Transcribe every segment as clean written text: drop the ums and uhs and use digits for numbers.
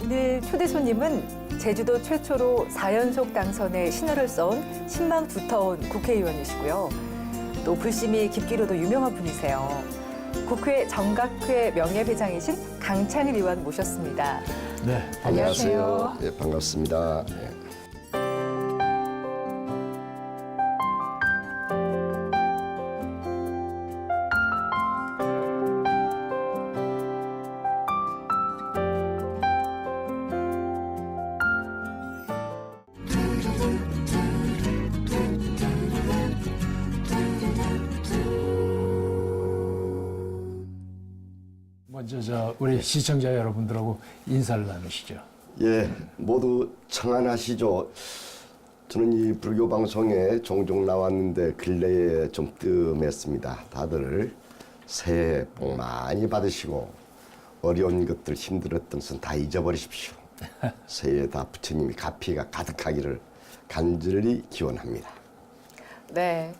오늘 초대 손님은 제주도 최초로 4연속 당선의 신화를 써온 신망 두터운 국회의원이시고요. 또 불심이 깊기로도 유명한 분이세요. 국회 정각회 명예회장이신 강창일 의원 모셨습니다. 네, 안녕하세요. 예, 반갑습니다. 예. 먼저 우리 시청자 여러분들하고 인사를 나누시죠. 예, 모두 청안하시죠. 저는 이 불교 방송에 종종 나왔는데 근래에 좀 뜸했습니다. 다들 새해 복 많이 받으시고 어려운 것들 힘들었던 것은 다 잊어버리십시오. 새해에 다 부처님이 가피가 가득하기를 간절히 기원합니다. 네.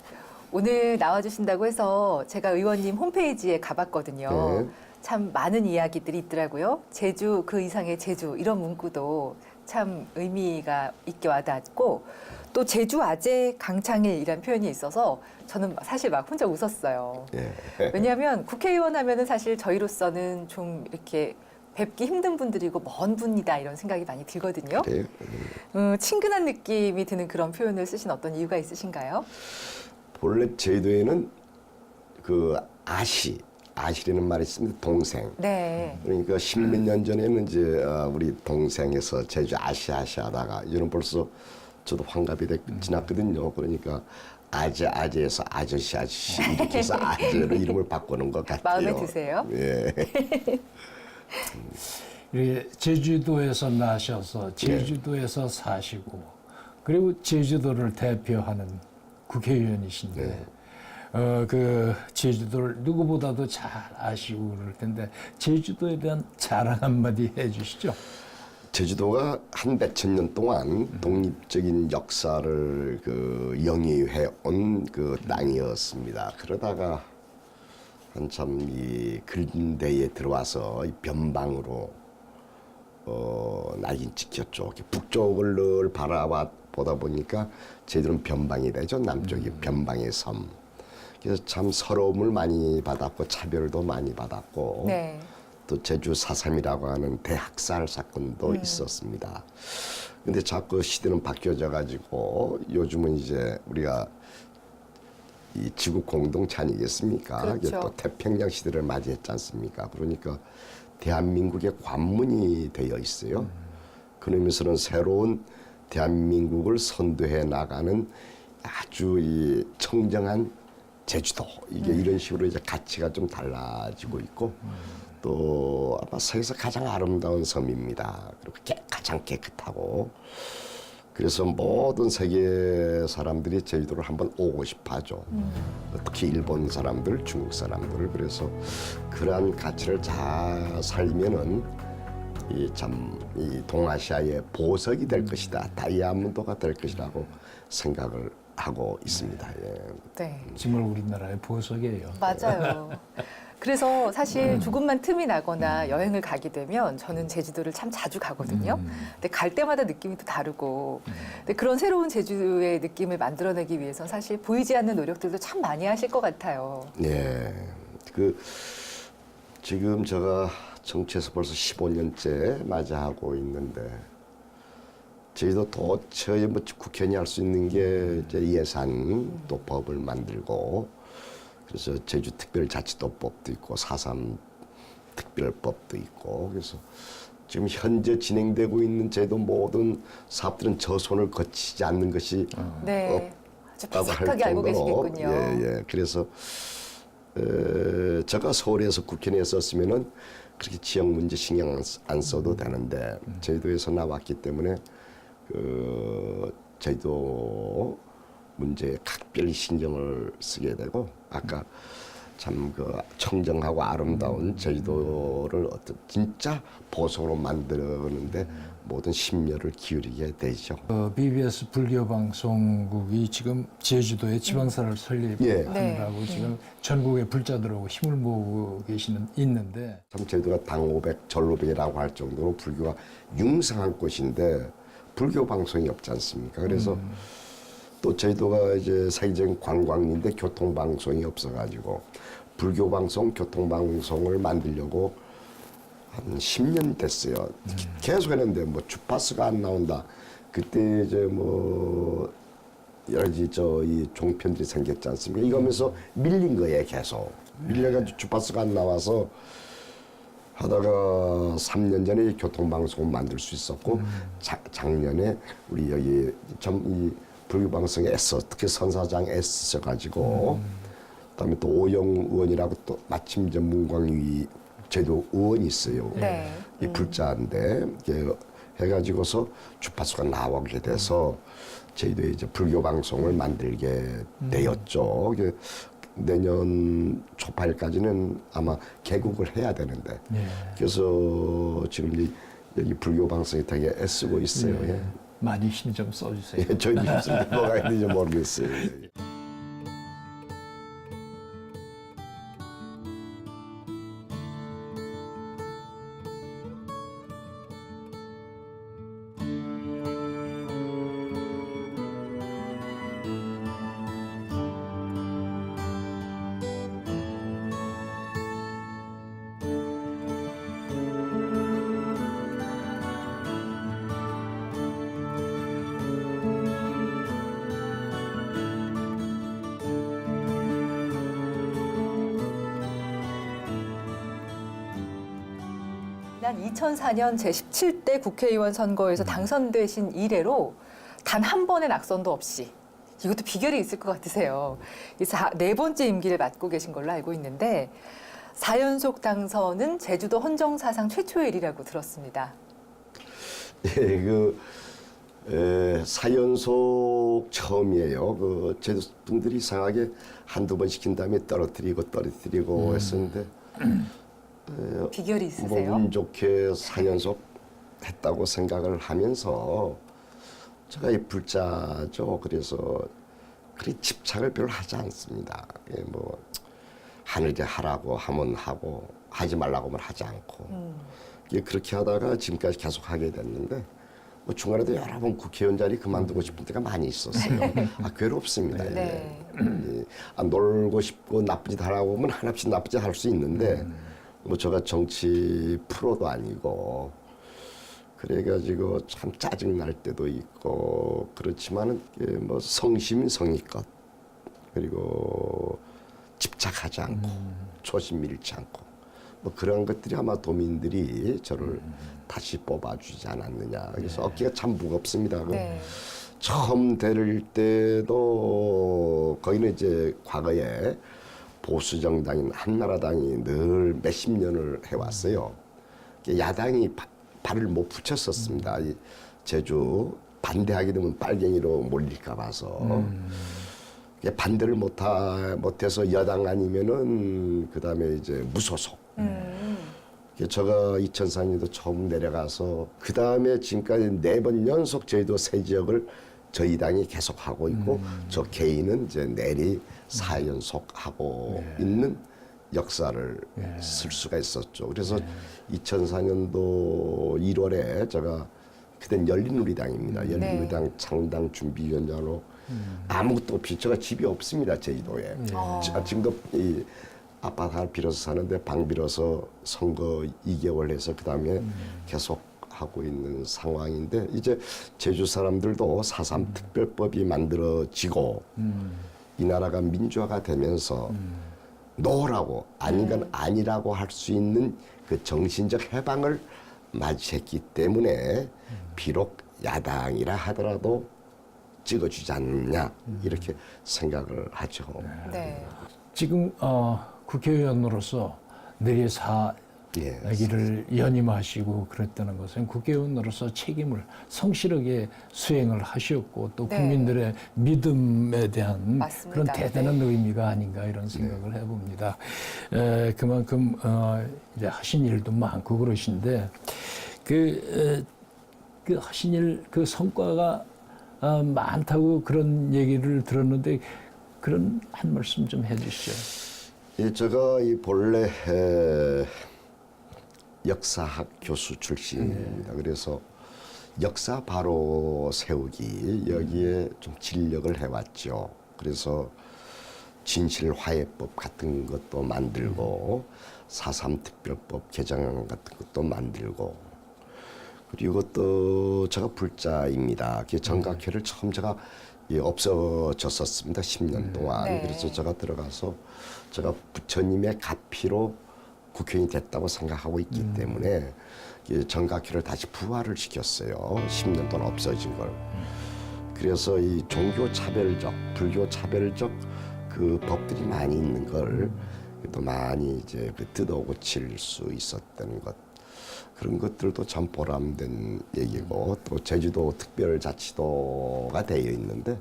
오늘 나와주신다고 해서 제가 의원님 홈페이지에 가봤거든요. 네. 참 많은 이야기들이 있더라고요. 제주 그 이상의 제주 이런 문구도 참 의미가 있게 와닿았고 또 제주 아재 강창일이라는 표현이 있어서 저는 사실 막 혼자 웃었어요. 예. 왜냐하면 국회의원 하면은 사실 저희로서는 좀 이렇게 뵙기 힘든 분들이고 먼 분이다 이런 생각이 많이 들거든요. 그래요? 친근한 느낌이 드는 그런 표현을 쓰신 어떤 이유가 있으신가요? 본래 제주도에는 그 아시라는 말이 있습니다. 동생. 네. 그러니까 십몇 년 전에는 이제 우리 동생에서 제주 아시아시하다가 이제는 벌써 저도 환갑이 지났거든요. 그러니까 아재에서 아저씨 이렇게 해서 아재로 이름을 바꾸는 것 같아요. 마음에 드세요? 예. 이렇게 제주도에서 나셔서 제주도에서 사시고 그리고 제주도를 대표하는 국회의원이신데 네. 그 제주도를 누구보다도 잘 아시고 그럴 텐데 제주도에 대한 자랑 한마디 해주시죠. 제주도가 한 몇천 년 동안 독립적인 역사를 그 영위해 온 그 땅이었습니다. 그러다가 한참 이 근대에 들어와서 이 변방으로 낙인 찍혔죠. 북쪽을 늘 바라보다 보니까 제주도는 변방이 되죠. 남쪽이 변방의 섬. 그래서 참 서러움을 많이 받았고 차별도 많이 받았고 네. 또 제주 4.3이라고 하는 대학살 사건도 있었습니다. 근데 자꾸 시대는 바뀌어져 가지고 요즘은 이제 우리가 이 지구 공동체 아니겠습니까? 그렇죠. 이게 또 태평양 시대를 맞이했지 않습니까? 그러니까 대한민국의 관문이 되어 있어요. 그러면서는 새로운 대한민국을 선도해 나가는 아주 이 청정한 제주도 이게 이런 식으로 이제 가치가 좀 달라지고 있고 또 아마 세계에서 가장 아름다운 섬입니다. 그리고 가장 깨끗하고 그래서 모든 세계 사람들이 제주도를 한번 오고 싶어하죠. 특히 일본 사람들, 중국 사람들 그래서 그러한 가치를 잘 살면은 이 동아시아의 보석이 될 것이다, 다이아몬드가 될 것이라고 생각을 하고 있습니다. 예. 네. 정말 우리나라의 보석이에요. 맞아요. 그래서 사실 조금만 틈이 나거나 여행을 가게 되면 저는 제주도를 참 자주 가거든요. 근데 갈 때마다 느낌이 또 다르고 근데 그런 새로운 제주의 느낌을 만들어내기 위해서는 사실 보이지 않는 노력들도 참 많이 하실 것 같아요. 예. 지금 제가 정치에서 벌써 15년째 맞이하고 있는데 저희도 도처에 뭐 국회의원이 할 수 있는 게 이제 예산 또 법을 만들고 그래서 제주특별자치도법도 있고 4.3 특별법도 있고 그래서 지금 현재 진행되고 있는 제도 모든 사업들은 저 손을 거치지 않는 것이 네. 아주 없다고 할 비슷하게 알고 정도로 계시겠군요. 예. 그래서 제가 서울에서 국회의원에 썼으면은 그렇게 지역 문제 신경 안 써도 되는데 제주도에서 나왔기 때문에 그 제주도 문제에 각별히 신경을 쓰게 되고 아까 참 그 청정하고 아름다운 제주도를 어떤 진짜 보석으로 만드는데 모든 심려를 기울이게 되죠. BBS 불교 방송국이 지금 제주도에 지방사를 설립한다고 네. 지금 전국의 불자들하고 힘을 모으고 있는데 참 제주도가 당오백, 전로백이라고 할 정도로 불교가 융성한 곳인데 불교 방송이 없지 않습니까? 그래서 또 제주도가 이제 세계적인 관광지인데 교통 방송이 없어가지고 불교 방송, 교통 방송을 만들려고 한 10년 됐어요. 계속 했는데 뭐 주파수가 안 나온다. 그때 이제 뭐 여러 가지 이 종편들이 생겼지 않습니까? 이거면서 밀린 거예요, 계속. 밀려가지고 주파수가 안 나와서 하다가 3년 전에 교통방송을 만들 수 있었고 작년에 우리 여기 이 불교방송에 애써 특히 선사장 애쓰셔가지고 그다음에 또 오영 의원이라고 또 마침 이제 문광위 제도 의원이 있어요. 네. 이 불자인데 이게 해가지고서 주파수가 나오게 돼서 저희도 이제 불교 방송을 만들게 되었죠. 이게 내년 초파일까지는 아마 개국을 해야 되는데 그래서 지금 이제 여기 불교 방송에 되게 애쓰고 있어요. 예. 많이 힘 좀 써주세요. 예, 저희도 무슨 뭐가 있는지 모르겠어요. 지난 2004년 제17대 국회의원 선거에서 당선되신 이래로 단 한 번의 낙선도 없이 이것도 비결이 있을 것 같으세요. 네 번째 임기를 맡고 계신 걸로 알고 있는데 4연속 당선은 제주도 헌정사상 최초의 일이라고 들었습니다. 예, 4연속 처음이에요. 그 제주 분들이 이상하게 한두 번 시킨 다음에 떨어뜨리고 했었는데 비결이 있으세요? 운 좋게 4연속 했다고 생각을 하면서 제가 이 불자죠. 그래서 그리 집착을 별로 하지 않습니다. 예, 뭐 하늘에 하라고 하면 하고 하지 말라고 하면 하지 않고 그렇게 하다가 지금까지 계속 하게 됐는데 뭐 중간에도 여러 번 국회의원 자리 그만두고 싶은 때가 많이 있었어요. 괴롭습니다. 네. 놀고 싶고 나쁜 짓 하라고 하면 하나씩 나쁜 짓 할 수 있는데 뭐 제가 정치 프로도 아니고 그래가지고 참 짜증 날 때도 있고 그렇지만은 뭐 성심이 성의껏 그리고 집착하지 않고 초심 잃지 않고 뭐 그런 것들이 아마 도민들이 저를 다시 뽑아주지 않았느냐. 그래서 어깨가 참 무겁습니다. 네. 처음 데릴 때도 거기는 이제 과거에 보수 정당인 한나라당이 늘 몇십 년을 해왔어요. 야당이 발을 못 붙였었습니다. 이 제주 반대하게 되면 빨갱이로 몰릴까 봐서 반대를 못해서 여당 아니면은 그 다음에 이제 무소속. 제가 2004년도 처음 내려가서 그 다음에 지금까지 4번 연속 제주도 새 지역을 저희 당이 계속 하고 있고 저 개인은 이제 내리 4연속 하고 있는 역사를 쓸 수가 있었죠. 그래서 2004년도 1월에 제가 그땐 열린우리당입니다. 열린우리당 창당 준비위원장으로 아무것도 없이 제가 집이 없습니다. 제주도에. 지금도 이 아파트 하나 빌어서 사는데 방 빌어서 선거 2개월 해서 그 다음에 계속 하고 있는 상황인데 이제 제주 사람들도 4.3 특별법이 만들어지고 이 나라가 민주화가 되면서 노라고 아닌 건 아니라고 할 수 있는 그 정신적 해방을 맞이했기 때문에 비록 야당이라 하더라도 찍어주지 않느냐 이렇게 생각을 하죠. 네. 지금 국회의원으로서 내리 예. 일을 연임하시고 그랬다는 것은 국회의원으로서 책임을 성실하게 수행을 하셨고 또 네. 국민들의 믿음에 대한 맞습니다. 그런 대단한 네. 의미가 아닌가 이런 생각을 해봅니다. 그만큼 이제 하신 일도 많고 그러신데 그 하신 일 그 성과가 많다고 그런 얘기를 들었는데 그런 한 말씀 좀 해주시죠. 예, 제가 이 본래 역사학 교수 출신입니다. 그래서 역사 바로 세우기 여기에 좀 진력을 해왔죠. 그래서 진실화해법 같은 것도 만들고 4.3 특별법 개정 같은 것도 만들고 그리고 또 제가 불자입니다. 정각회를 처음 제가 없어졌었습니다. 10년 동안. 네. 그래서 제가 들어가서 제가 부처님의 가피로 국회의원이 됐다고 생각하고 있기 때문에 정각회를 다시 부활을 시켰어요. 10년 동안 없어진 걸. 그래서 이 종교 차별적, 불교 차별적 그 법들이 많이 있는 걸 또 많이 이제 뜯어 고칠 수 있었던 것. 그런 것들도 참 보람된 얘기고 또 제주도 특별자치도가 되어 있는데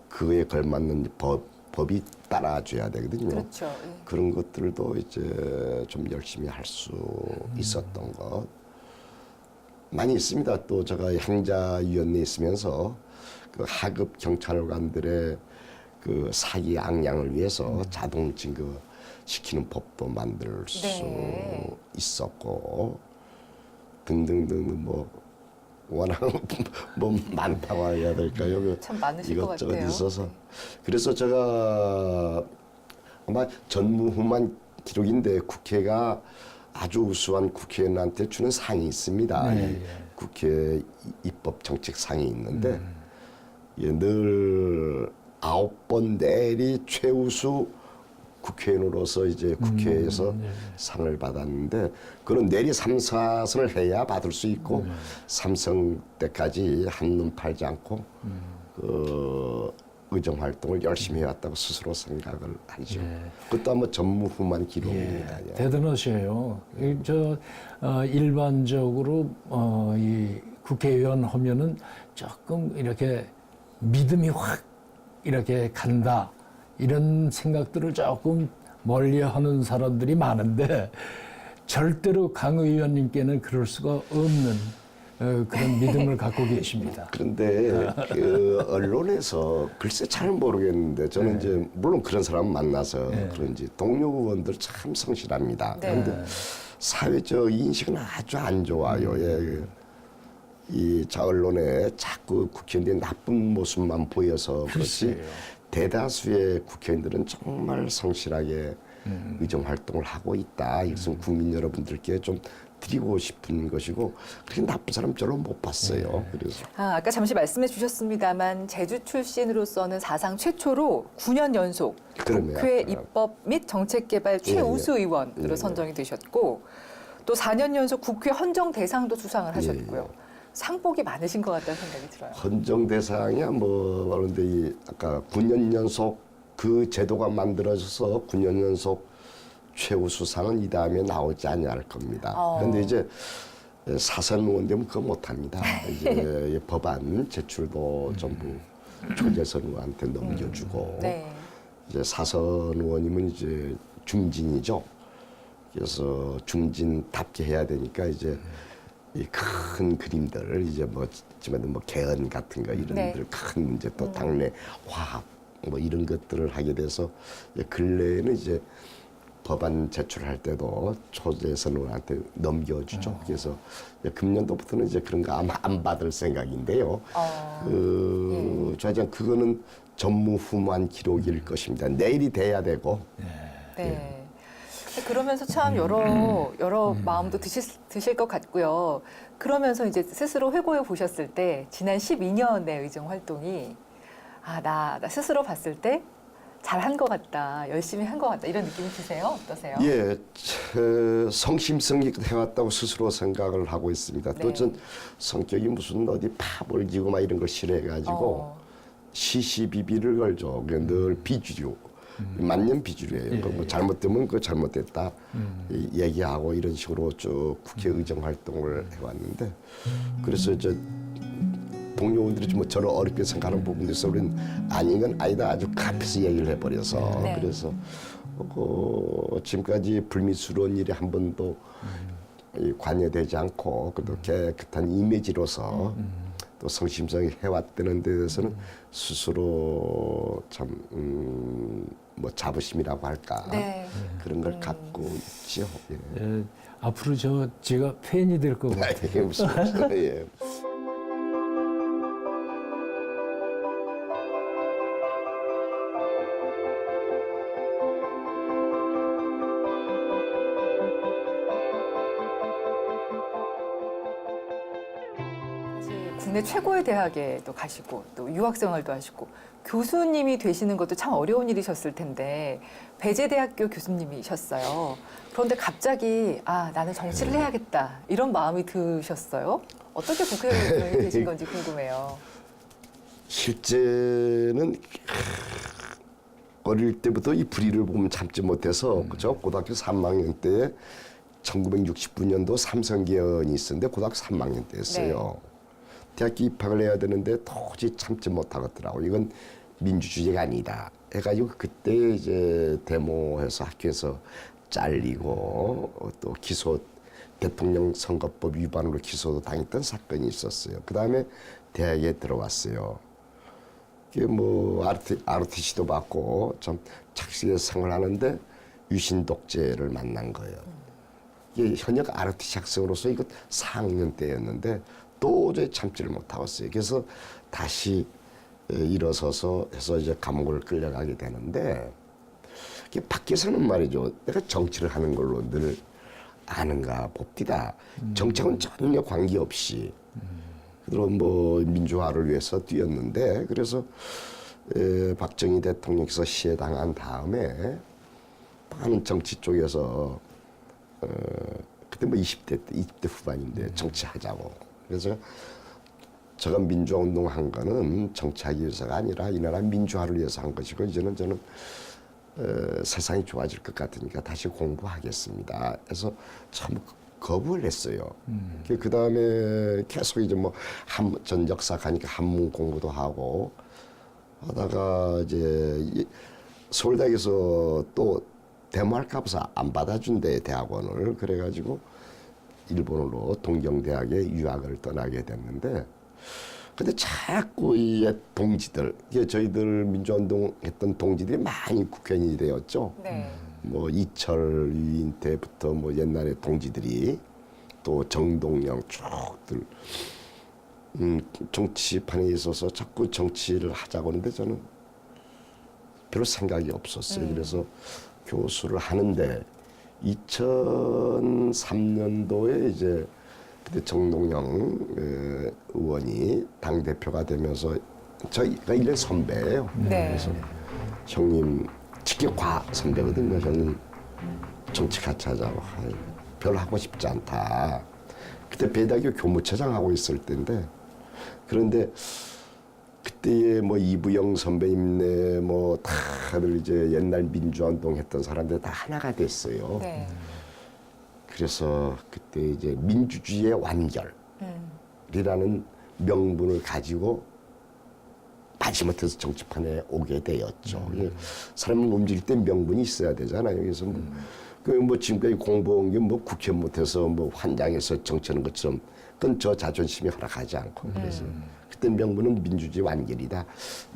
그에 걸맞는 법이 따라줘야 되거든요. 그렇죠. 예. 그런 것들도 이제 좀 열심히 할 수 있었던 것 많이 있습니다. 또 제가 행자위원회에 있으면서 그 하급 경찰관들의 그 사기 악량을 위해서 자동 증거 시키는 법도 만들 수 네. 있었고 등등등 뭐 워낙 뭐 많다고 해야 될까요? 참 많으실 것 이것저것 같아요. 있어서 그래서 제가 아마 전무후무한 기록인데 국회가 아주 우수한 국회의원한테 주는 상이 있습니다. 네, 이 국회 입법정책상이 있는데 늘 9번 내리 최우수 국회의원으로서 이제 국회에서 상을 받았는데 그런 내리 3, 4선을 해야 받을 수 있고 삼성 때까지 한눈 팔지 않고 그 의정 활동을 열심히 해왔다고 스스로 생각을 하죠. 그것도 한번 전무후무한 기록입니다. 예. 대단하셔요. 일반적으로 이 국회의원 하면은 조금 이렇게 믿음이 확 이렇게 간다 이런 생각들을 조금 멀리하는 사람들이 많은데 절대로 강 의원님께는 그럴 수가 없는 그런 믿음을 갖고 계십니다. 그런데 그 언론에서 글쎄 잘 모르겠는데 저는 이제 물론 그런 사람 만나서 그런지 동료 의원들 참 성실합니다. 네. 그런데 사회적 인식은 아주 안 좋아요. 예. 이 언론에 자꾸 국회의원들이 나쁜 모습만 보여서 그렇지 글쎄요. 대다수의 국회의원들은 정말 성실하게 의정 활동을 하고 있다. 이것은 국민 여러분들께 좀 드리고 싶은 것이고 그렇게 나쁜 사람 별로 못 봤어요. 그래서 아까 잠시 말씀해 주셨습니다만 제주 출신으로서는 사상 최초로 9년 연속 그러네요. 국회 입법 및 정책개발 최우수 의원으로 예. 선정이 되셨고 또 4년 연속 국회 헌정 대상도 수상을 하셨고요. 상복이 많으신 것 같다는 생각이 들어요. 헌정 대상이야 뭐 그런데 이 아까 9년 연속 그 제도가 만들어져서 9년 연속 최우수상은 이 다음에 나오지 않을 겁니다. 그런데 이제 사선 의원 되면 그거 못합니다. 이제 법안 제출도 전부 초재선 의원한테 넘겨주고 네. 이제 사선 의원이면 이제 중진이죠. 그래서 중진답게 해야 되니까 이제 이 큰 그림들 이제 뭐 개헌 같은 거 이런 네. 큰 문제 또 당내 화합 뭐 이런 것들을 하게 돼서 이제 근래에는 이제 법안 제출할 때도 초재선 의원한테 넘겨주죠. 그래서 이제 금년도부터는 이제 그런 거 아마 안 받을 생각인데요. 저하지만 그거는 전무후무한 기록일 것입니다. 내일이 돼야 되고. 네. 그러면서 참 여러 마음도 드실 것 같고요. 그러면서 이제 스스로 회고해 보셨을 때 지난 12년의 의정 활동이 나 스스로 봤을 때 잘한 것 같다, 열심히 한 것 같다 이런 느낌이 드세요? 어떠세요? 예, 성심성의껏 해왔다고 스스로 생각을 하고 있습니다. 네. 또 전 성격이 무슨 어디 파벌지고 막 이런 걸 싫어해가지고 시시비비를 걸죠. 늘 비주류. 만년비주류예요. 예, 뭐 예. 잘못되면 그 잘못됐다 얘기하고 이런 식으로 쭉 국회의정 활동을 해왔는데 그래서 저 동료원들이 뭐 저를 어렵게 생각하는 부분에 있어서 우리는 아닌 건 아니다 아주 카피해서 얘기를 해버려서 네. 그래서 지금까지 불미스러운 일이 한 번도 이 관여되지 않고 그래도 깨끗한 이미지로서 또 성심성이 해왔다는 데 대해서는 스스로 참 뭐 자부심이라고 할까 네. 그런 걸 갖고 있죠. 예. 예, 앞으로 제가 팬이 될 거고. 아, 이게 무슨 말이에요? 예. 사실 국내 최고의 대학에도 가시고 또 유학생활도 하시고 교수님이 되시는 것도 참 어려운 일이셨을 텐데 배재대학교 교수님이셨어요. 그런데 갑자기 나는 정치를 해야겠다 이런 마음이 드셨어요? 어떻게 국회의원이 되신 건지 궁금해요. 실제는 어릴 때부터 이 불의를 보면 참지 못해서 저 고등학교 3학년 때 1969년도 삼성개헌이 있었는데 고등학교 3학년 때였어요. 대학교 입학을 해야 되는데 도저히 참지 못하겠더라고. 이건 민주주의가 아니다. 해가지고 그때 이제 데모해서 학교에서 잘리고 또 대통령 선거법 위반으로 기소도 당했던 사건이 있었어요. 그 다음에 대학에 들어왔어요. 이게 뭐 ROTC도 받고 좀 착실하게 생활하는데 유신 독재를 만난 거예요. 이게 현역 ROTC 학생으로서 이거 4학년 때였는데 도저히 참지를 못하겠어요. 그래서 다시 일어서서 해서 이제 감옥을 끌려가게 되는데 이게 밖에서는 말이죠. 내가 정치를 하는 걸로 늘 아는가 봅디다. 정책은 전혀 관계없이 그런 뭐 민주화를 위해서 뛰었는데 그래서 박정희 대통령께서 시해당한 다음에 많은 정치 쪽에서 그때 뭐 20대 후반인데 정치하자고. 그래서 제가 민주화 운동한 거는 정치하기 위해서가 아니라 이 나라 민주화를 위해서 한 것이고 이제는 저는 세상이 좋아질 것 같으니까 다시 공부하겠습니다. 그래서 참 거부를 했어요. 그 다음에 계속 이제 뭐 전 역사 가니까 한문 공부도 하고 하다가 이제 서울대학에서 또 데모할까 봐서 안 받아준대 대학원을. 그래가지고 일본으로 동경대학에 유학을 떠나게 됐는데 근데 자꾸 이 동지들, 저희들 민주운동 했던 동지들이 많이 국회의원이 되었죠. 네. 뭐 이철, 유인태부터 뭐 옛날에 동지들이 또 정동영 쭉들 정치판에 있어서 자꾸 정치를 하자고 하는데 저는 별로 생각이 없었어요. 그래서 교수를 하는데 2003년도에 이제 그때 정동영 의원이 당 대표가 되면서 저희가 1년 선배예요. 네. 그래서 형님 직격과 선배거든요. 형님 정치 같이 하자고. 별로 하고 싶지 않다. 그때 배대학교 교무처장 하고 있을 때인데 그런데 그때에 뭐 이부영 선배님네 뭐 다들 이제 옛날 민주화운동 했던 사람들 다 하나가 됐어요. 네. 그래서 그때 이제 민주주의의 완결이라는 명분을 가지고 마지못해서 정치판에 오게 되었죠. 사람을 움직일 때 명분이 있어야 되잖아요. 그래서 뭐 지금까지 공부한 게 뭐 국회 못해서 뭐 환장해서 정치하는 것처럼 그건 저 자존심이 허락하지 않고 그래서 그때 명분은 민주주의 완결이다.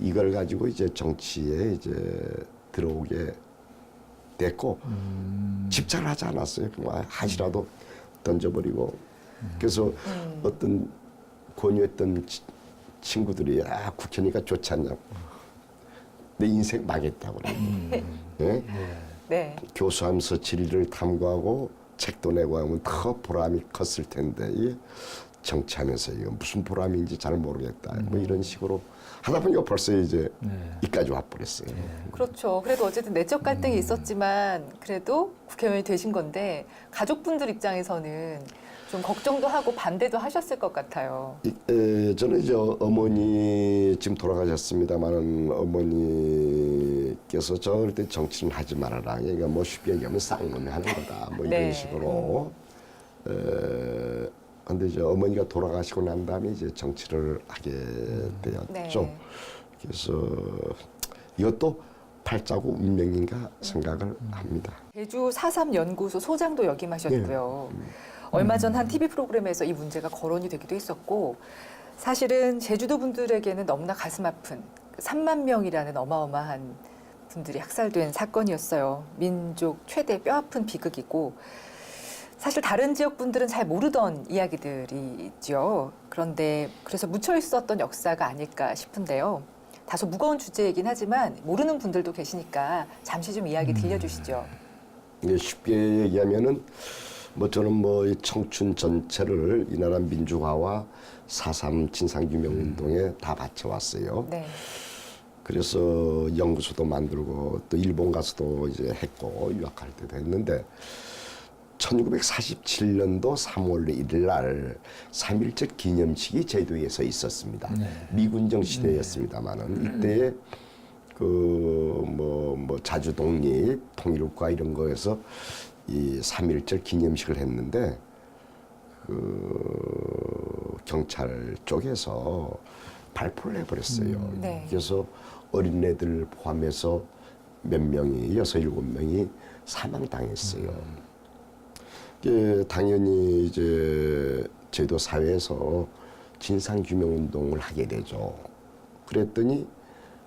이걸 가지고 이제 정치에 이제 들어오게 됐고 집착을 하지 않았어요. 그만 하시라도 던져버리고 그래서 어떤 권유했던 친구들이 국회니까 좋지 않냐고 내 인생 망했다고 그래요. 네? 네. 교수하면서 진리를 탐구하고 책도 내고 하면 더 보람이 컸을 텐데 이게 정치하면서 이거 무슨 보람인지 잘 모르겠다. 뭐 이런 식으로 하다 보니까 벌써 이제 이까지 와버렸어요. 그렇죠. 그래도 어쨌든 내적 갈등이 있었지만 그래도 국회의원이 되신 건데 가족분들 입장에서는 좀 걱정도 하고 반대도 하셨을 것 같아요. 저는 이제 어머니 지금 돌아가셨습니다만은 어머니께서 저럴 때 정치는 하지 말아라. 그러니까 뭐 쉽게 얘기하면 쌍놈이 하는 거다. 뭐 네. 이런 식으로. 근데 이제 어머니가 돌아가시고 난 다음에 이제 정치를 하게 되었죠. 네. 그래서 이것도 팔자고 운명인가 생각을 합니다. 제주 4.3 연구소 소장도 역임하셨고요. 얼마 전 한 TV 프로그램에서 이 문제가 거론이 되기도 했었고, 사실은 제주도 분들에게는 너무나 가슴 아픈 3만 명이라는 어마어마한 분들이 학살된 사건이었어요. 민족 최대 뼈아픈 비극이고, 사실 다른 지역 분들은 잘 모르던 이야기들이 있죠. 그런데 그래서 묻혀 있었던 역사가 아닐까 싶은데요. 다소 무거운 주제이긴 하지만 모르는 분들도 계시니까 잠시 좀 이야기 들려주시죠. 이게 쉽게 얘기하면은 뭐 저는 뭐 이 청춘 전체를 이 나라 민주화와 4.3 진상규명운동에 다 바쳐왔어요. 네. 그래서 연구소도 만들고 또 일본 가서도 이제 했고 유학할 때도 했는데 1947년도 3월 1일 날 3.1절 기념식이 제주도에서 있었습니다. 미군정 시대였습니다만은 이때에 뭐 자주 독립, 통일국가 이런 거에서 이 3.1절 기념식을 했는데 경찰 쪽에서 발포를 해버렸어요. 네. 그래서 어린애들 포함해서 몇 명이 6, 7명이 사망당했어요. 당연히 이제 제도 사회에서 진상규명 운동을 하게 되죠. 그랬더니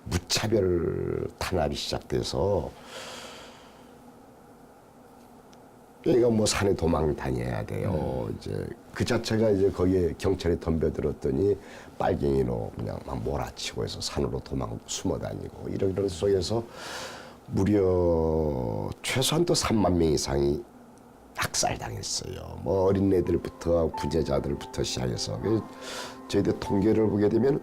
무차별 탄압이 시작돼서 그러니까 뭐 산에 도망 다녀야 돼요. 이제 그 자체가 이제 거기에 경찰이 덤벼들었더니 빨갱이로 그냥 막 몰아치고 해서 산으로 숨어 다니고 이런 속에서 무려 최소한 또 3만 명 이상이 학살당했어요. 뭐 어린애들부터 부재자들부터 시작해서 저희들 통계를 보게 되면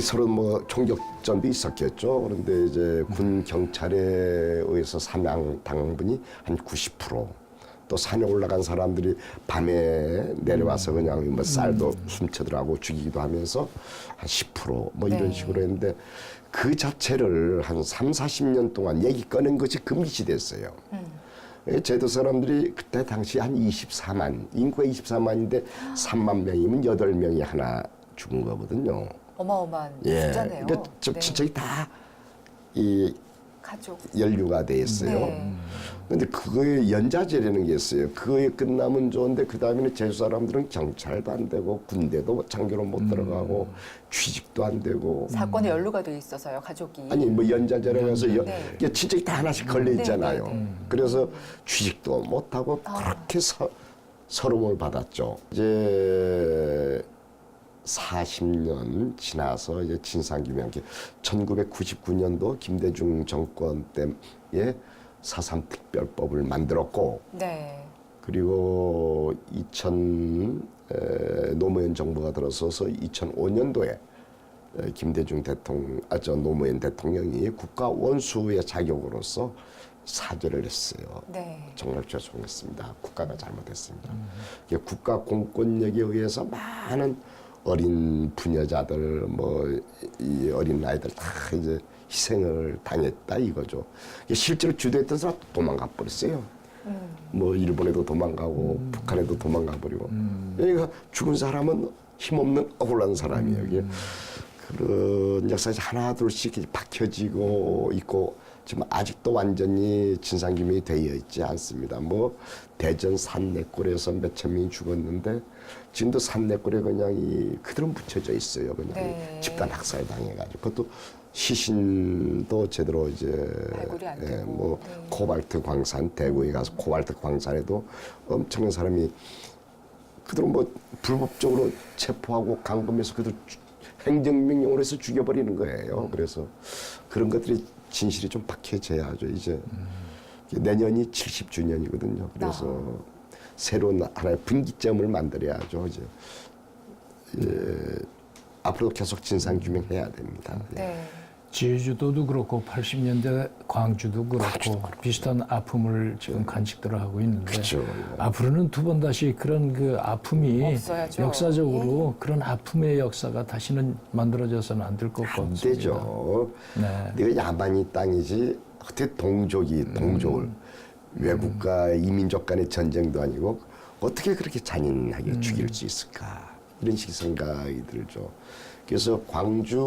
서로 뭐 총격전도 있었겠죠. 그런데 이제 군 경찰에 의해서 사망당한 분이 한 90%. 또 산에 올라간 사람들이 밤에 내려와서 그냥 뭐 쌀도 훔쳐들어가고 죽이기도 하면서 한 10%뭐 이런 네. 식으로 했는데 그 자체를 한 3, 40년 동안 얘기 꺼낸 것이 금기시 됐어요. 제도 사람들이 그때 당시 한 24만, 인구가 24만인데 3만 명이면 8명이 하나 죽은 거거든요. 어마어마한 예. 숫자네요. 그러니까 네. 친척이 다 이 가족. 연류가 돼 있어요. 네. 근데 그거에 연자제라는 게 있어요. 그거에 끝나면 좋은데 그 다음에는 제주 사람들은 경찰도 안 되고 군대도 장교로 못 들어가고 취직도 안 되고 사건에 연루가 돼 있어서요, 가족이. 아니 뭐 연자제라고 해서 네. 이게 친척이 다 하나씩 걸려 있잖아요. 네, 네, 네. 그래서 취직도 못 하고 그렇게 서름을 받았죠. 이제 40년 지나서 이제 진상규명 1999년도 김대중 정권 때에 4.3 특별법을 만들었고 네. 그리고 노무현 정부가 들어서서 2005년도에 김대중 노무현 대통령이 국가 원수의 자격으로서 사죄를 했어요. 네. 정말 죄송했습니다. 국가가 잘못했습니다. 국가 공권력에 의해서 많은 어린 부녀자들, 이 어린 아이들 다 이제 희생을 당했다 이거죠. 실제로 주도했던 사람 도망가 버렸어요. 뭐 일본에도 도망가고 북한에도 도망가 버리고. 그러니까 죽은 사람은 힘없는 억울한 사람이에요. 이게 그런 역사가 하나둘씩 박혀지고 있고 지금 아직도 완전히 진상규명이 되어 있지 않습니다. 뭐 대전 산내골에서 몇천 명이 죽었는데 지금도 산내골에 그냥 그대로 묻혀져 있어요. 그냥 네. 집단 학살 당해가지고 그것도 시신도 제대로 이제 발굴이 안 되고. 뭐 네. 코발트 광산 대구에 가서 코발트 광산에도 엄청난 사람이 그대로 뭐 불법적으로 체포하고 감금해서 그대로 행정명령으로 해서 죽여버리는 거예요. 그래서 그런 것들이 진실이 좀 박혀져야죠. 이제 내년이 70주년이거든요. 그래서 새로운 하나의 분기점을 만들어야죠. 이제 앞으로도 계속 진상규명해야 됩니다. 네. 제주도도 그렇고 80년대 광주도 그렇고 비슷한 아픔을 지금 간직들을 하고 있는데 그렇죠. 앞으로는 두 번 다시 그런 그 아픔이 없어야죠. 역사적으로 그런 아픔의 역사가 다시는 만들어져서는 안 될 것 안 같습니다. 되죠. 네. 네가 야만이 땅이지 어떻게 동족을 외국과 이민족 간의 전쟁도 아니고 어떻게 그렇게 잔인하게 죽일 수 있을까 이런 식의 생각이 들죠. 그래서 광주에서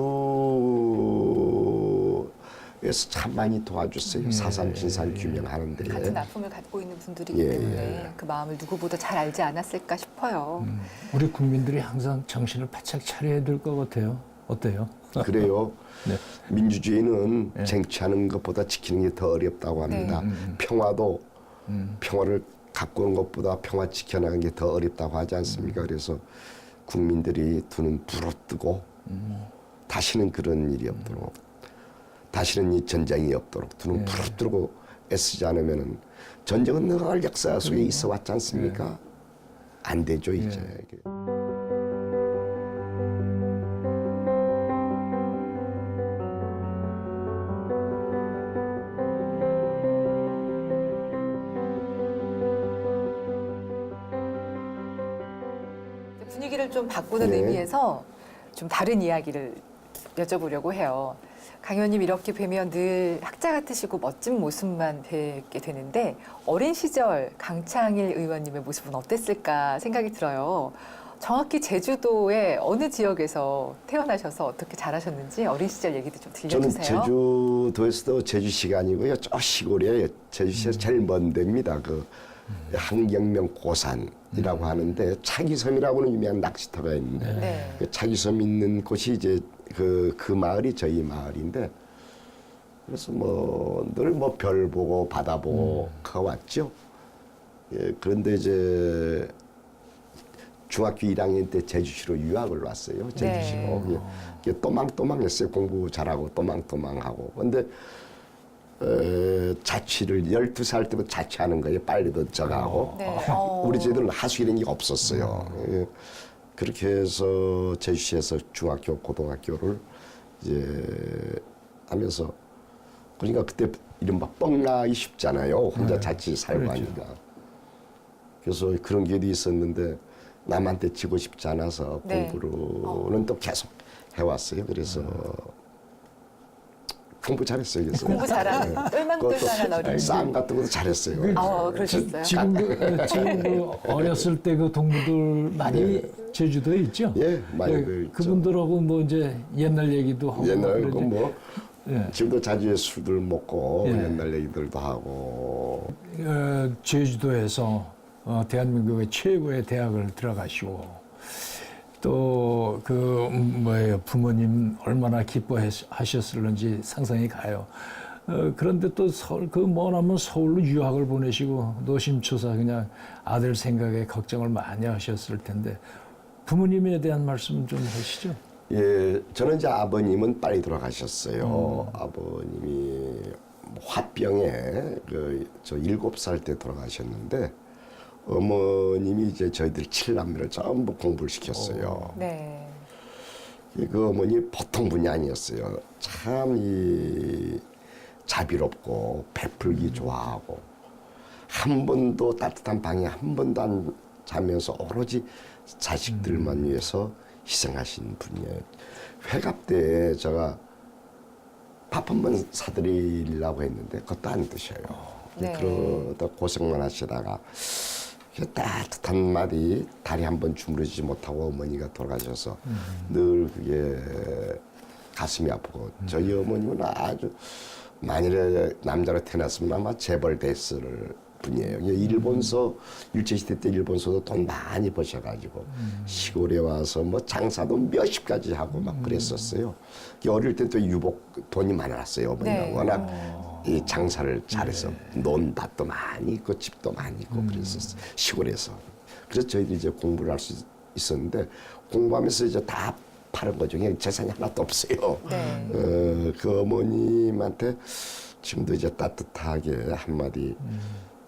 참 많이 도와줬어요. 4.3 진상 규명하는데. 같은 아픔을 갖고 있는 분들이기 예, 때문에 예. 그 마음을 누구보다 잘 알지 않았을까 싶어요. 우리 국민들이 항상 정신을 바짝 차려야 될 것 같아요. 어때요? 그래요. 네. 민주주의는 쟁취하는 것보다 지키는 게 더 어렵다고 합니다. 평화도 평화를 갖고 오는 것보다 평화 지켜나가는 게 더 어렵다고 하지 않습니까? 그래서 국민들이 두 눈 부릅뜨고 다시는 그런 일이 없도록 다시는 이 전쟁이 없도록 두 눈 부릅뜨고 애쓰지 않으면은 전쟁은 늘 역사 속에 있어 왔지 않습니까? 안 되죠 이제. 분위기를 좀 바꾸는 네. 의미에서 좀 다른 이야기를 여쭤보려고 해요. 강 의원님 이렇게 뵈면 늘 학자 같으시고 멋진 모습만 뵙게 되는데 어린 시절 강창일 의원님의 모습은 어땠을까 생각이 들어요. 정확히 제주도의 어느 지역에서 태어나셔서 어떻게 자라셨는지 어린 시절 얘기도 좀 저는 들려주세요. 제주도에서도 제주시가 아니고요. 저 시골이에요. 제주시에서 제일 먼 데입니다. 그 한경명 고산이라고 하는데 차기섬이라고는 유명한 낚시터가 있는데 네. 그 차기섬 있는 곳이 이제 그 마을이 저희 마을인데 그래서 뭐 늘 뭐 별 보고 바다 보고 가왔죠. 예, 그런데 이제 중학교 1학년 때 제주시로 유학을 왔어요. 제주시로. 네. 예, 또망또망했어요. 공부 잘하고 또망또망하고. 근데 자취를 12살 때부터 자취하는 거예요. 빨리도 저가고. 네. 우리 집들은 하수 이런 게 없었어요. 예, 그렇게 해서 제주시에서 중학교, 고등학교를 이제 하면서 그러니까 그때 이른바 뻥나기 쉽잖아요. 혼자 자취 살고 그렇죠. 하니까. 그래서 그런 기회도 있었는데 남한테 지고 싶지 않아서 네. 공부로는 또 계속 해왔어요. 그래서 공부 잘했어요. 그래서 공부 잘하는 똘망똘망한 어린이. 싸움 같은 것도 잘했어요. 그러셨어요? 지금 그 어렸을 때 그 동무들 많이 제주도에 있죠? 예, 많이 예, 그 있죠. 그분들하고 뭐 이제 옛날 얘기도 하고 옛날 그러지. 그뭐 예. 지금도 자주 술들 먹고 예. 옛날 얘기들도 하고 제주도에서 대한민국의 최고의 대학을 들어가시고 또 그 뭐예요 부모님 얼마나 기뻐하셨을는지 상상이 가요. 그런데 또 서울 그 머나먼 서울로 유학을 보내시고 노심초사 그냥 아들 생각에 걱정을 많이 하셨을 텐데 부모님에 대한 말씀 좀 하시죠. 예, 저는 이제 아버님은 빨리 돌아가셨어요. 아버님이 화병에 저 7살 때 돌아가셨는데 어머님이 이제 저희들 7남매를 전부 공부를 시켰어요. 네. 그 어머니 보통 분이 아니었어요. 참 이 자비롭고 베풀기 좋아하고 한 번도 따뜻한 방에 한 번도 안 자면서 오로지 자식들만 위해서 희생하신 분이에요. 회갑 때 제가 밥 한 번 사드리려고 했는데 그것도 안 드셔요. 네. 그러다 고생만 하시다가 따뜻한 말이 다리 한 번 주무르지 못하고 어머니가 돌아가셔서 늘 그게 가슴이 아프고 저희 어머님은 아주 만일에 남자로 태어났으면 아마 재벌 됐을 분이에요. 일본서 일제시대 때 일본서도 돈 많이 버셔가지고 시골에 와서 뭐 장사도 몇십 가지 하고 막 그랬었어요. 어릴 때 또 유복 돈이 많았어요. 어머니가 네. 워낙 이 장사를 잘해서 논 밭도 많이 있고 집도 많이 있고 그랬었어요. 시골에서. 그래서 저희들이 이제 공부를 할 수 있었는데 공부하면서 이제 다 파는 거죠. 그냥 재산이 하나도 없어요. 네. 그 어머님한테 지금도 이제 따뜻하게 한마디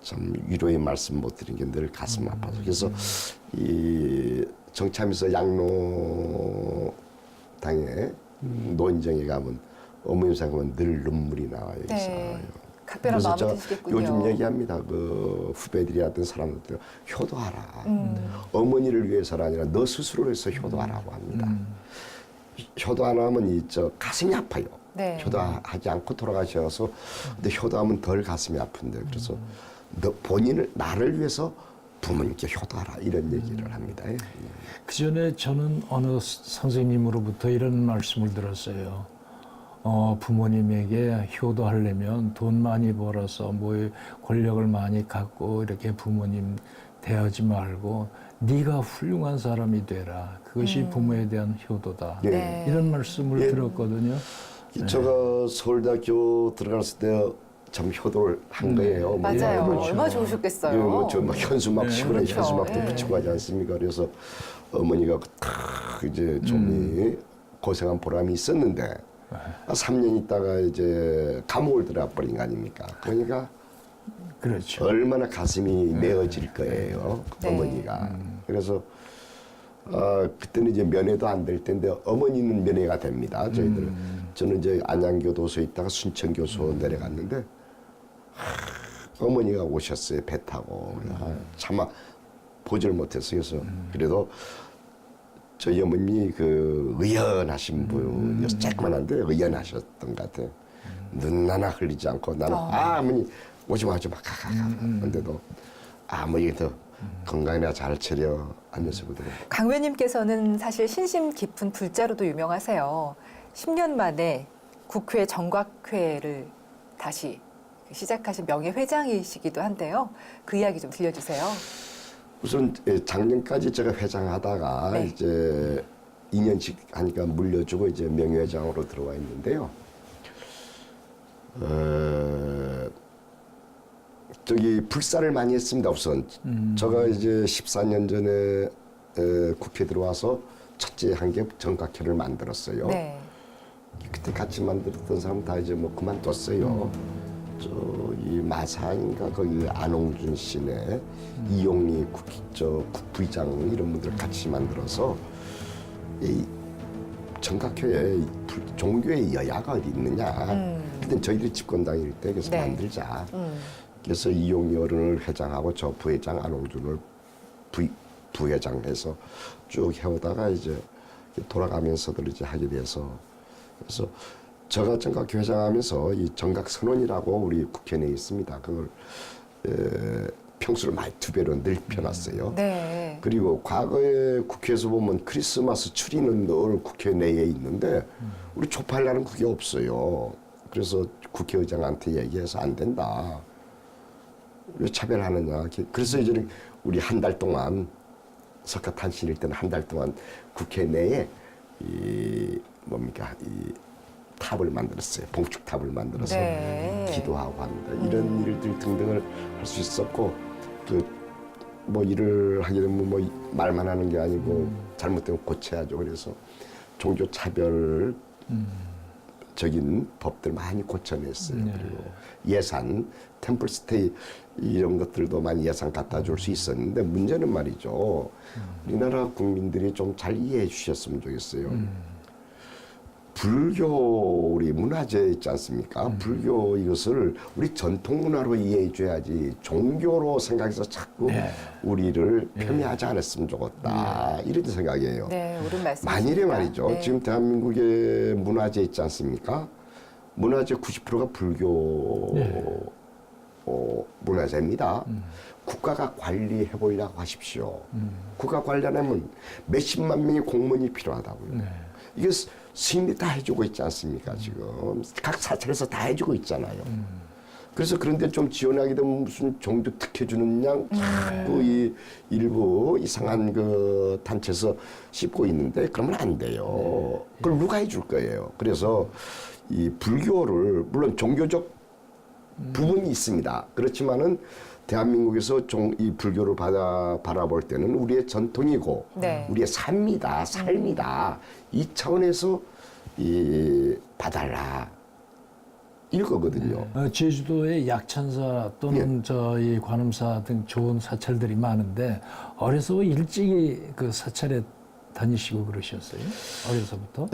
참 위로의 말씀 못 드린 게 늘 가슴 아파서 그래서 이 정치하면서 양로당에 노인정에 가면 어머님 생각하면 늘 눈물이 나와요. 네. 있어요. 각별한 그래서 마음이 저 드시겠군요. 요즘 얘기합니다. 그 후배들이 하던 사람들 효도하라. 어머니를 위해서가 아니라 너 스스로를 위해서 효도하라고 합니다. 효도 안 하면 저 가슴이 아파요. 네. 효도하지 않고 돌아가셔서 근데 효도하면 덜 가슴이 아픈데 그래서 너 본인을 나를 위해서 부모님께 효도하라 이런 얘기를 합니다. 예. 그 전에 저는 어느 선생님으로부터 이런 말씀을 들었어요. 부모님에게 효도하려면 돈 많이 벌어서 뭐 권력을 많이 갖고 이렇게 부모님 대하지 말고 네가 훌륭한 사람이 되라. 그것이 부모에 대한 효도다. 예. 네. 이런 말씀을 예. 들었거든요. 제가 서울대학교 들어갔을 때 참 효도를 한 거예요. 뭐 맞아요. 그렇죠. 얼마나 좋으셨겠어요. 뭐저막 현수막 시골에 그렇죠. 현수막도 예. 붙이고 하지 않습니까? 그래서 어머니가 이제 좀 고생한 보람이 있었는데 3년 있다가 이제 감옥을 들어가 버린 거 아닙니까? 그러니까 그렇죠. 얼마나 가슴이 메어질 거예요. 네. 어머니가. 그래서 그때는 이제 면회도 안 될 텐데 어머니는 면회가 됩니다. 저희들은. 저는 이제 안양교도소에 있다가 순천교소 내려갔는데 어머니가 오셨어요. 배 타고. 차마 보질 못했어요. 그래서 그래도 저희 어머님이 그 의연하신 분이어서 조그만한데 의연하셨던 것 같아요. 눈 하나 흘리지 않고 나는 어머니 오지 마, 가. 근데도 어머니 더 건강이나 잘 차려 하면서 그러더라고요. 강회님께서는 사실 신심 깊은 불자로도 유명하세요. 10년 만에 국회 정각회를 다시 시작하신 명예회장이시기도 한데요. 그 이야기 좀 들려주세요. 우선 작년까지 제가 회장하다가 네. 이제 2년씩 하니까 물려주고 이제 명예회장으로 들어와 있는데요. 저기 불사를 많이 했습니다. 우선 제가 이제 14년 전에 국회 들어와서 첫째 한 게 정각회를 만들었어요. 네. 그때 같이 만들었던 사람 다 이제 뭐 그만뒀어요. 저이 마사인가 거기 안홍준 씨네 이용리 국부의장 이런 분들 같이 만들어서 이 정각회에 종교의 여야가 어디 있느냐. 그때 저희들이 집권당일 때 그래서 네. 만들자. 그래서 이용리 어른을 회장하고 저 부회장 안홍준을 부회장해서 쭉 해오다가 이제 돌아가면서들 이제 하게 돼서 그래서 제가 정각회 회장하면서 이 정각선언이라고 우리 국회 내에 있습니다. 그걸 평수를 많이 2배로 넓혀놨어요. 네. 그리고 과거에 국회에서 보면 크리스마스 추리는 늘 국회 내에 있는데 우리 초팔라는 그게 없어요. 그래서 국회의장한테 얘기해서 안 된다. 왜 차별하느냐. 그래서 이제는 우리 한 달 동안 석가탄신일 때는 한 달 동안 국회 내에 이 탑을 만들었어요. 봉축탑을 만들어서 네. 기도하고 합니다. 이런 일들 등등을 할 수 있었고 뭐 일을 하게 되면 뭐 말만 하는 게 아니고 잘못되면 고쳐야죠. 그래서 종교 차별 적인 법들 많이 고쳐냈어요. 그리고 예산, 템플스테이 이런 것들도 많이 예산 갖다 줄 수 있었는데 문제는 말이죠. 우리나라 국민들이 좀 잘 이해해 주셨으면 좋겠어요. 불교 우리 문화재 있지 않습니까? 불교 이것을 우리 전통 문화로 이해해 줘야지 종교로 생각해서 자꾸 우리를 폄훼하지 않았으면 좋겠다. 이런 생각이에요. 네, 옳은 말씀이십니다. 만일에 말이죠. 네. 지금 대한민국의 문화재 있지 않습니까? 문화재 90%가 불교 문화재입니다. 국가가 관리해 보려고 하십시오. 국가 관리하려면 몇십만 명의 공무원이 필요하다고요. 이게 스님이 다 해주고 있지 않습니까? 지금 각 사찰에서 다 해주고 있잖아요. 그래서 그런데 좀 지원하게 되면 무슨 종교 특혜주는 양 자꾸 이 일부 이상한 그 단체에서 씹고 있는데 그러면 안 돼요. 그걸 누가 해줄 거예요. 그래서 이 불교를 물론 종교적 부분이 있습니다. 그렇지만은 대한민국에서 이 불교를 바라볼 때는 우리의 전통이고 네. 우리의 삶이다. 이 차원에서 봐달라. 이거거든요. 제주도에 약천사 또는 저희 관음사 등 좋은 사찰들이 많은데 어려서 일찍이 그 사찰에 다니시고 그러셨어요? 어려서부터?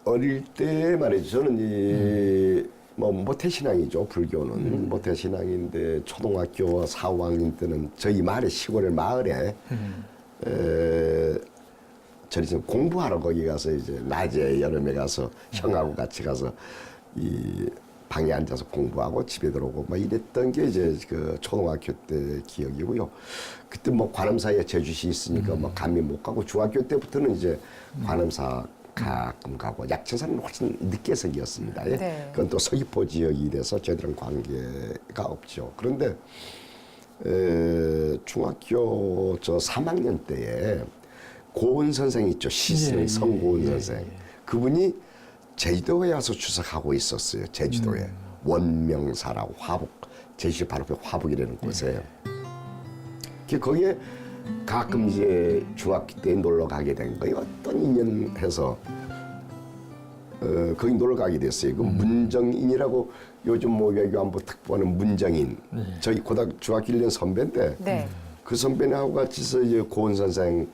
어릴 때 말이죠. 저는 뭐 모태신앙이죠. 불교는 모태신앙인데 초등학교 4, 5학년 때는 저희 마을에 시골의 마을에 저희 지금 공부하러 거기 가서 이제 낮에 여름에 가서 형하고 같이 가서 이 방에 앉아서 공부하고 집에 들어오고 막 이랬던 게 이제 그 초등학교 때 기억이고요. 그때 뭐 관음사에 제주시 있으니까 뭐 감히 못 가고 중학교 때부터는 이제 관음사 가끔 가고 약천사는 훨씬 늦게 생겼습니다. 예? 네. 그건 또 서귀포 지역이 돼서 저희들은 관계가 없죠. 그런데 중학교 저 3학년 때에 고은 선생 있죠. 시승 성고은 선생. 그분이 제주도에 와서 주석하고 있었어요. 제주도에. 원명사라고 화북. 제주시 바로 옆에 화북이라는 곳에. 거기에 가끔 이제 중학교 때 놀러 가게 된 거예요. 어떤 인연해서 거기 놀러 가게 됐어요. 그 문정인이라고 요즘 뭐 외교안보 특보하는 문정인. 저희 중학교 1년 선배인데 네. 그 선배하고 같이서 이제 고은 선생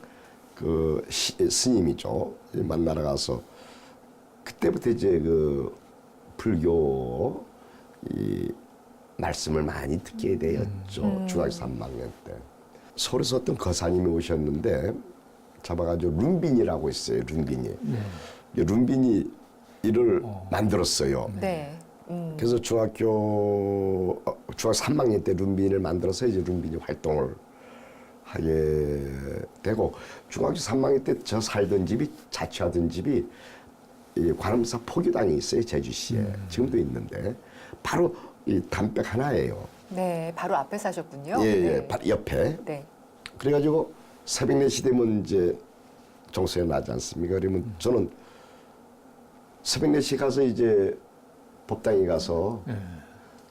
그 스님이죠. 만나러 가서 그때부터 이제 그 불교 이 말씀을 많이 듣게 되었죠. 중학교 3학년 때. 서울에서 어떤 거사님이 오셨는데 잡아가지고 룸빈이라고 있어요. 룸빈이. 룸빈이 이를 만들었어요. 네. 그래서 중학교 3학년 때 룸빈을 만들어서 이제 룸빈이 활동을 하게 되고 중학교 3학년 때 저 살던 집이 자취하던 집이 이 관음사 포교당에 있어요. 제주시에. 지금도 있는데 바로 이 담백 하나예요. 네, 바로 앞에 사셨군요. 예, 예, 네. 바로 옆에. 네. 그래가지고 새벽 4시 되면 이제 정수에 나지 않습니까? 그러면 저는 새벽 4시 가서 이제 법당에 가서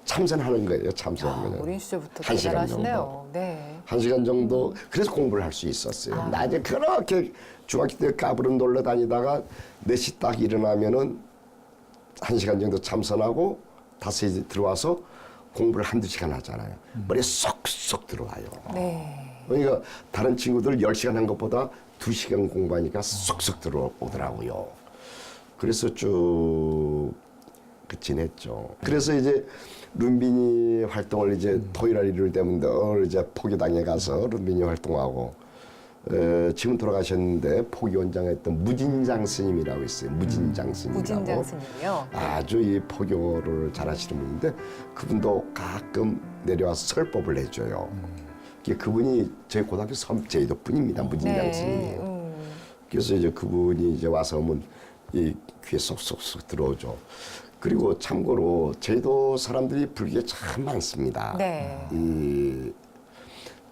참선하는 거예요. 참선하면. 어린 시절부터 1시간 대단하시네요. 네. 1시간 정도 그래서 공부를 할 수 있었어요. 낮에 그렇게 중학교 때 까부름 놀러 다니다가 4시 딱 일어나면은 1시간 정도 참선하고 5시에 들어와서 공부를 1~2시간 하잖아요. 머리에 쏙쏙 들어와요. 네. 그러니까 다른 친구들 10시간 한 것보다 2시간 공부하니까 쏙쏙 들어오더라고요. 그래서 쭉 지냈죠. 그래서 이제 룸빈이 활동을 이제 토요일 일요일 되면 늘 이제 포교당에 가서 룸빈이 활동하고 지금 돌아가셨는데 포교원장했던 무진장 스님이라고 있어요. 무진장 스님이라고. 무진장 스님이요. 아주 이 포교를 잘하시는 분인데 그분도 가끔 내려와서 설법을 해줘요. 그분이 저희 고등학교 제이도 분입니다. 무진장 네. 스님이. 그래서 이제 그분이 이제 와서 오면 이 귀에 쏙쏙쏙 들어오죠. 그리고 참고로 제주도 사람들이 불교에 참 많습니다. 네.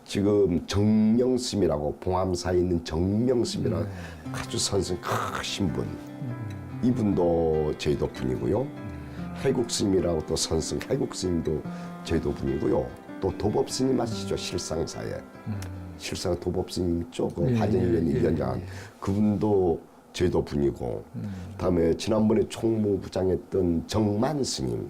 지금 정명스님이라고 봉암사에 있는 정명스님이라고 아주 선생 크신 분. 이분도 제주도 분이고요. 해국스님이라고 또 선생 해국스님도 제주도 분이고요. 또 도법스님 아시죠? 실상사에. 실상 도법스님 있죠? 그 화전위원 위원장. 그분도 제주도 분이고, 다음에 지난번에 총무부장했던 정만 스님,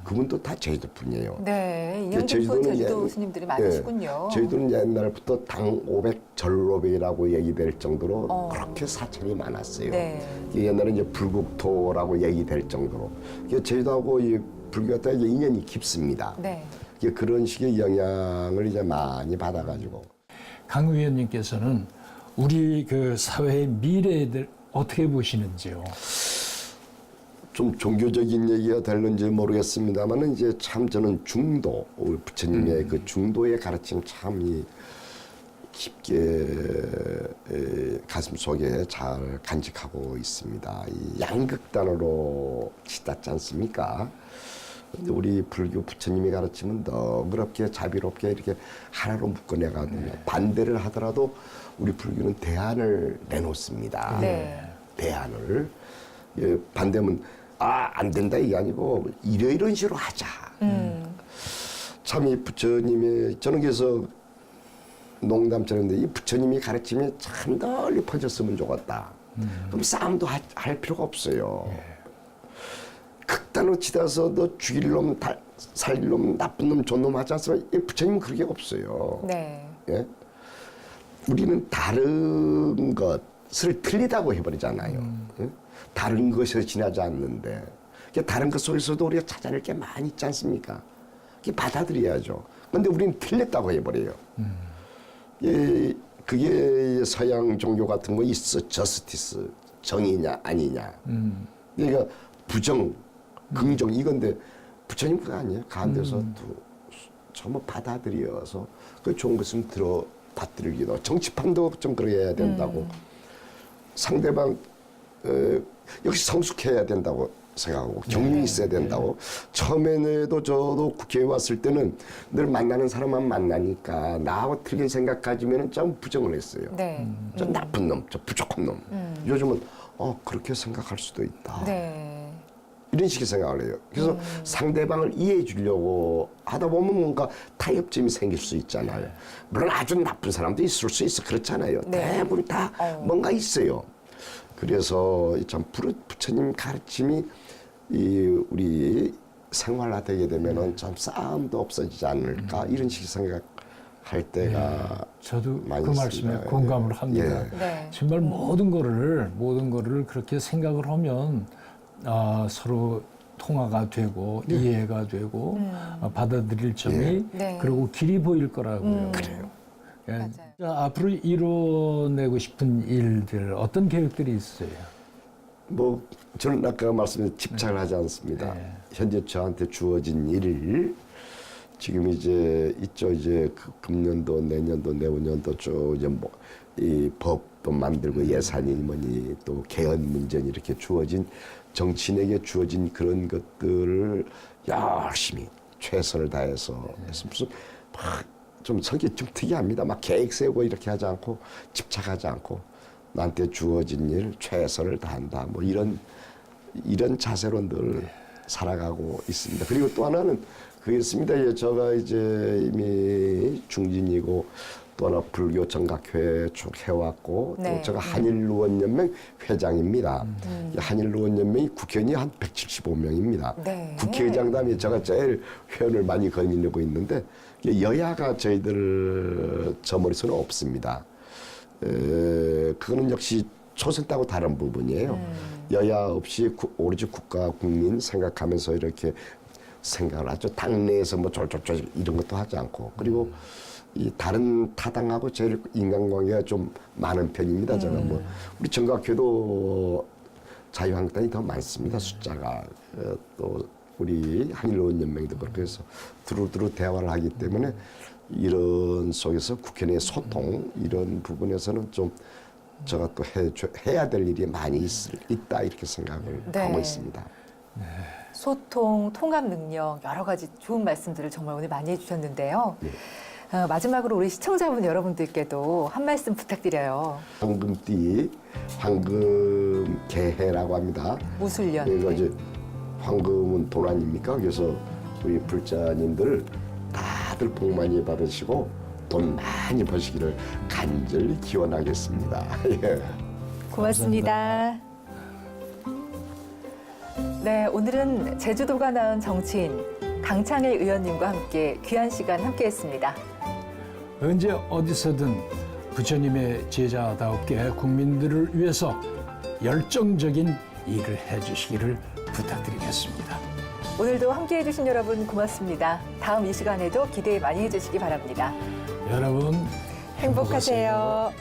그분도 다 제주도 분이에요. 네, 인연 깊은 제주도 스님들이 많으시군요. 제주도는 옛날부터 당 500, 절 500이라고 얘기될 정도로 그렇게 사찰이 많았어요. 네. 옛날에 이제 불국토라고 얘기될 정도로. 제주도하고 이 불교가 이제 인연이 깊습니다. 네. 그런 식의 영향을 이제 많이 받아가지고. 강 위원님께서는 우리 그 사회의 미래를 어떻게 보시는지요? 좀 종교적인 얘기가 될는지 모르겠습니다만 이제 참 저는 중도, 우리 부처님의 그 중도의 가르침 참 깊게 가슴 속에 잘 간직하고 있습니다. 이 양극단으로 치닫지 않습니까? 근데 우리 불교 부처님의 가르침은 너그럽게 자비롭게 이렇게 하나로 묶어내가거든요. 반대를 하더라도 우리 불교는 대안을 내놓습니다. 네. 대안을. 반대면 안 된다 이게 아니고 이런 식으로 하자. 참 이 부처님의 저는 그래서 농담처럼 이 부처님이 가르침이 참 널리 퍼졌으면 좋겠다. 그럼 싸움도 할 필요가 없어요. 극단으로 치닫아서 너 죽일 놈, 살릴 놈, 나쁜 놈, 좋은 놈 하지 않습니까? 이 부처님은 그게 없어요. 네. 예? 우리는 다른 것, 것을 틀리다고 해버리잖아요. 응? 다른 것에 지나지 않는데 다른 것 속에서도 우리가 찾아낼 게 많이 있지 않습니까? 받아들여야죠. 근데 우리는 틀렸다고 해버려요. 그게 서양 종교 같은 거 있어. 저스티스, 정의냐 아니냐. 그러니까 부정, 긍정 이건데 부처님 그거 아니에요. 가운데서 전부 받아들여서 그 좋은 것은 받들기도 정치판도 좀 그래야 된다고. 상대방 역시 성숙해야 된다고 생각하고 경륜이 있어야 된다고. 처음에도 저도 국회에 왔을 때는 늘 만나는 사람만 만나니까 나하고 틀린 생각 가지면 좀 부정을 했어요. 네. 저 나쁜 놈, 저 부족한 놈. 요즘은 그렇게 생각할 수도 있다. 네. 이런 식의 생각을 해요. 그래서 상대방을 이해해 주려고 하다 보면 뭔가 타협점이 생길 수 있잖아요. 물론 아주 나쁜 사람도 있을 수 있어. 그렇잖아요. 네. 대부분 다 뭔가 있어요. 그래서 참 부처님 가르침이 우리 생활화되게 되면은 참 싸움도 없어지지 않을까 이런 식의 생각할 때가 저도 많이 그 있습니다. 말씀에 공감을 합니다. 예. 네. 정말 모든 거를 그렇게 생각을 하면 서로 통화가 되고 이해가 되고 받아들일 점이 네. 그리고 길이 보일 거라고요. 그래요. 예. 맞아요. 자, 앞으로 이뤄내고 싶은 일들 어떤 계획들이 있어요? 뭐 저는 아까 말씀드린 집착을 하지 않습니다. 네. 현재 저한테 주어진 일을 지금 이제 있죠. 이제 금년도, 내년도, 내후년도 쭉 이제 뭐 이 법도 만들고 예산이 뭐니 또 개헌 문제니 이렇게 주어진 정치인에게 주어진 그런 것들을 열심히 최선을 다해서 해서 무슨 막 좀 성격이 좀 특이합니다. 막 계획 세우고 이렇게 하지 않고 집착하지 않고 나한테 주어진 일 최선을 다한다. 뭐 이런 자세로 늘 살아가고 있습니다. 그리고 또 하나는 그게 있습니다. 제가 이제 이미 중진이고 또 하나 불교 정각회 쭉 해왔고 네. 또 제가 한일루원연맹 회장입니다. 한일루원연맹이 국회의원이 한 175명입니다. 네. 국회의장 다음에 제가 제일 회원을 많이 거느리고 있는데 여야가 저희들 저 머릿속에 없습니다. 그거는 역시 초선하고 다른 부분이에요. 여야 없이 오로지 국가 국민 생각하면서 이렇게 생각을 하죠. 당내에서 뭐 쫄쫄쫄 이런 것도 하지 않고 그리고 이 다른 타당하고 제일 인간관계가 좀 많은 편입니다. 제가 뭐 우리 정각회도 자유한국당이 더 많습니다. 숫자가 또 우리 한일의원연맹도 그렇게 해서 두루두루 대화를 하기 때문에 이런 속에서 국회 내 소통 이런 부분에서는 좀 제가 또 해야 될 일이 많이 있다 이렇게 생각을 네. 하고 있습니다. 소통, 통합 능력 여러 가지 좋은 말씀들을 정말 오늘 많이 해주셨는데요. 네. 마지막으로 우리 시청자분 여러분들께도 한 말씀 부탁드려요. 황금띠, 황금개해라고 합니다. 무술년. 그래서 이제 황금은 돈 아닙니까? 그래서 우리 불자님들 다들 복 많이 받으시고 돈 많이 버시기를 간절히 기원하겠습니다. 예. 고맙습니다. 네, 오늘은 제주도가 낳은 정치인 강창일 의원님과 함께 귀한 시간 함께했습니다. 언제 어디서든 부처님의 제자다웠게 국민들을 위해서 열정적인 일을 해주시기를 부탁드리겠습니다. 오늘도 함께해 주신 여러분 고맙습니다. 다음 이 시간에도 기대 많이 해주시기 바랍니다. 여러분 행복하세요.